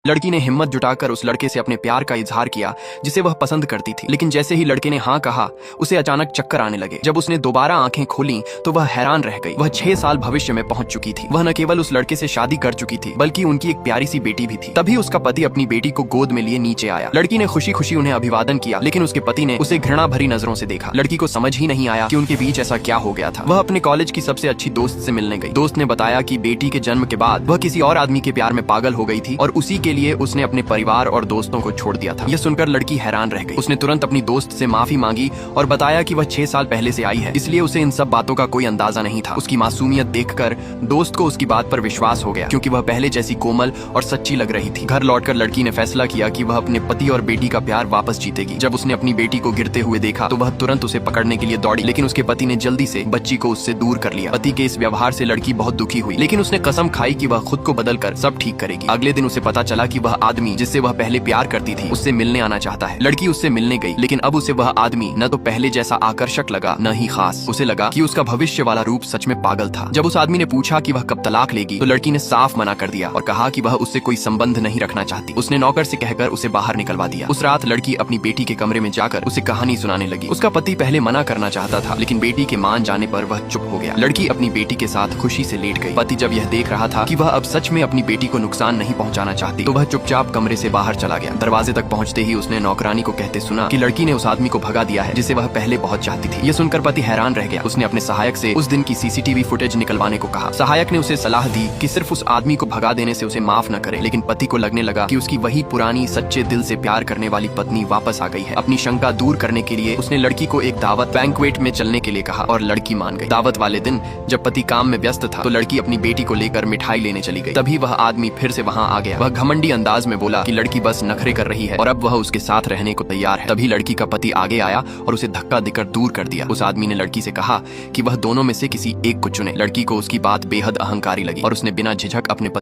लड़की ने हिम्मत जुटाकर उस लड़के से अपने प्यार का इजहार किया जिसे वह पसंद करती थी। लेकिन जैसे ही लड़के ने हाँ कहा, उसे अचानक चक्कर आने लगे। जब उसने दोबारा आंखें खोली तो वह हैरान रह गई। वह 6 साल भविष्य में पहुंच चुकी थी। वह न केवल उस लड़के से शादी कर चुकी थी बल्कि उनकी एक प्यारी सी बेटी भी थी। तभी उसका पति अपनी बेटी को गोद में लिए नीचे आया। लड़की ने खुशी खुशी उन्हें अभिवादन किया, लेकिन उसके पति ने उसे घृणा भरी नजरों से देखा। लड़की को समझ ही नहीं आया कि उनके बीच ऐसा क्या हो गया था। वह अपने कॉलेज की सबसे अच्छी दोस्त से मिलने गई। दोस्त ने बताया कि बेटी के जन्म के बाद वह किसी और आदमी के प्यार में पागल हो गई थी और उसी के लिए उसने अपने परिवार और दोस्तों को छोड़ दिया था। यह सुनकर लड़की हैरान रह गई। उसने तुरंत अपनी दोस्त से माफी मांगी और बताया कि वह 6 साल पहले से आई है, इसलिए उसे इन सब बातों का कोई अंदाजा नहीं था। उसकी मासूमियत देखकर दोस्त को उसकी बात पर विश्वास हो गया, क्योंकि वह पहले जैसी कोमल और सच्ची लग रही थी। घर लौटकर लड़की ने फैसला किया कि वह अपने पति और बेटी का प्यार वापस जीतेगी। जब उसने अपनी बेटी को गिरते हुए देखा तो वह तुरंत उसे पकड़ने के लिए दौड़ी, लेकिन उसके पति ने जल्दी से बच्ची को उससे दूर कर लिया। पति के इस व्यवहार से लड़की बहुत दुखी हुई, लेकिन उसने कसम खाई कि वह खुद को बदलकर सब ठीक करेगी। अगले दिन उसे पता चला कि वह आदमी जिससे वह पहले प्यार करती थी उससे मिलने आना चाहता है। लड़की उससे मिलने गई, लेकिन अब उसे वह आदमी न तो पहले जैसा आकर्षक लगा न ही खास। उसे लगा कि उसका भविष्य वाला रूप सच में पागल था। जब उस आदमी ने पूछा कि वह कब तलाक लेगी तो लड़की ने साफ मना कर दिया और कहा कि वह उससे कोई संबंध नहीं रखना चाहती। उसने नौकर से कहकर उसे बाहर निकलवा दिया। उस रात लड़की अपनी बेटी के कमरे में जाकर उसे कहानी सुनाने लगी। उसका पति पहले मना करना चाहता था, लेकिन बेटी के मान जाने पर वह चुप हो गया। लड़की अपनी बेटी के साथ खुशी से लेट गई। पति जब यह देख रहा था कि वह अब सच में अपनी बेटी को नुकसान नहीं पहुंचाना चाहती तो वह चुपचाप कमरे से बाहर चला गया। दरवाजे तक पहुंचते ही उसने नौकरानी को कहते सुना कि लड़की ने उस आदमी को भगा दिया है जिसे वह पहले बहुत चाहती थी। यह सुनकर पति हैरान रह गया। उसने अपने सहायक से उस दिन की सीसीटीवी फुटेज निकलवाने को कहा। सहायक ने उसे सलाह दी कि सिर्फ उस आदमी को भगा देने से उसे माफ न करे, लेकिन पति को लगने लगा कि उसकी वही पुरानी सच्चे दिल से प्यार करने वाली पत्नी वापस आ गई है। अपनी शंका दूर करने के लिए उसने लड़की को एक दावत बैंक्वेट में चलने के लिए कहा और लड़की मान गई। दावत वाले दिन जब पति काम में व्यस्त था तो लड़की अपनी बेटी को लेकर मिठाई लेने चली गई। तभी वह आदमी फिर से वहाँ आ गया। वह घमंडी अंदाज में बोला कि लड़की बस नखरे कर रही है और अब वह उसके साथ रहने को तैयार है। तभी लड़की का पति आगे आया और उसे धक्का देकर दूर कर दिया। उस आदमी ने लड़की से कहा कि वह दोनों में से किसी एक को चुने। लड़की को उसकी बात बेहद अहंकारी लगी और उसने बिना झिझक अपने